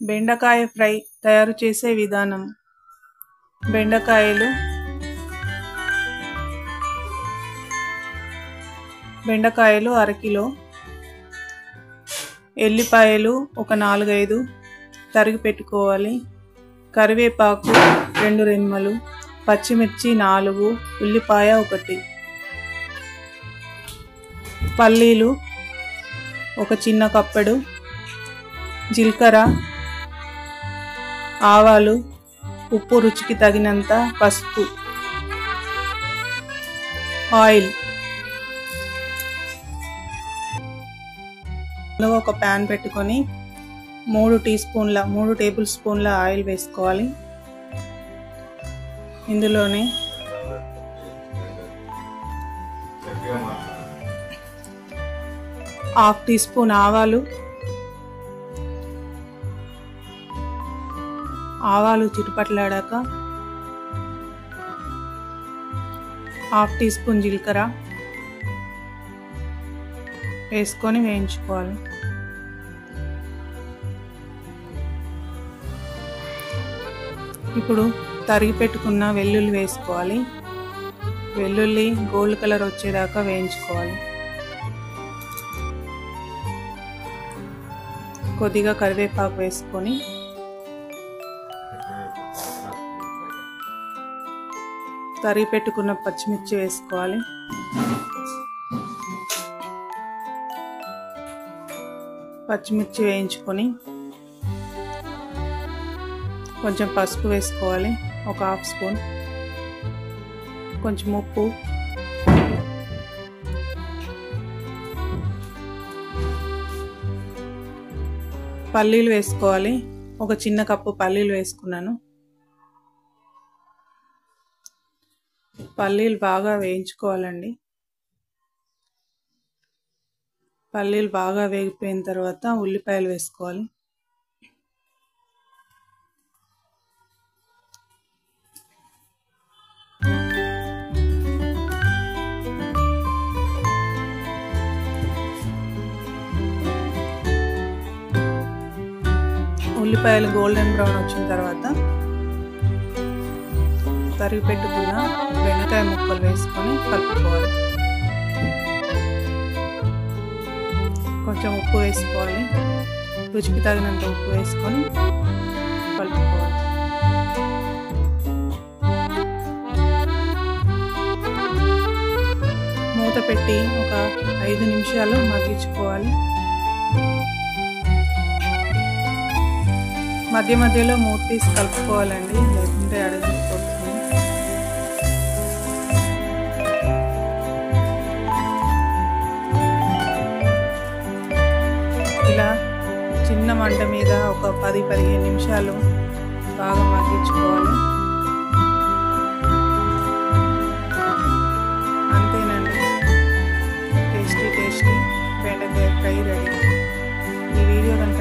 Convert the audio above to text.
బెండకాయ ఫ్రై తయారు చేసే విధానం. బెండకాయలు 1 కిలో, ఎల్లిపాయలు ఒక 4-5 తరిగి పెట్టుకోవాలి, కరివేపాకు 2 రెమ్మలు, పచ్చిమిర్చి 4, ఉల్లిపాయ 1, పల్లీలు ఒక చిన్న కప్పెడు, జీలకర్ర, ఆవాలు, ఉప్పు రుచికి తగినంత, పసుపు, ఆయిల్. ఒక ప్యాన్ పెట్టుకొని 3 టేబుల్ స్పూన్ల ఆయిల్ వేసుకోవాలి. ఇందులోనే ½ టీ స్పూన్ ఆవాలు చిటపటలాడాక ½ టీ స్పూన్ జీలకర్ర వేసుకొని వేయించుకోవాలి. ఇప్పుడు తరిగి పెట్టుకున్న వెల్లుల్లి వేసుకోవాలి. వెల్లుల్లి గోల్డ్ కలర్ వచ్చేదాకా వేయించుకోవాలి. కొద్దిగా కరివేపాకు వేసుకొని తరిగి పెట్టుకున్న పచ్చిమిర్చి వేసుకోవాలి. పచ్చిమిర్చి వేయించుకొని కొంచెం పసుపు వేసుకోవాలి, ఒక ½ స్పూన్, కొంచెం ఉప్పు, పల్లీలు వేసుకోవాలి. ఒక చిన్న కప్పు పల్లీలు వేసుకున్నాను. పల్లీలు బాగా వేయించుకోవాలండి. పల్లీలు బాగా వేగిపోయిన తర్వాత ఉల్లిపాయలు వేసుకోవాలి. ఉల్లిపాయలు గోల్డెన్ బ్రౌన్ వచ్చిన తర్వాత తరిగి పెట్టుకున్న బెండకాయ ముక్కలు వేసుకొని కలుపుకోవాలి. కొంచెం ఉప్పు వేసుకోవాలి, రుచికి తగినంత ఉప్పు వేసుకొని కలుపుకోవాలి. మూత పెట్టి ఒక 5 నిమిషాలు మగ్గించుకోవాలి. మధ్య మధ్యలో మూత తీసి కలుపుకోవాలండి, లేకుంటే అడుగుపోతుంది. ఇలా చిన్న మంట మీద ఒక 10-15 నిమిషాలు బాగా మగ్గించుకోవాలి. అంతేనండి, టేస్టీ బెండకాయ ఫ్రై రెడీ. ఈ వీడియో కనుక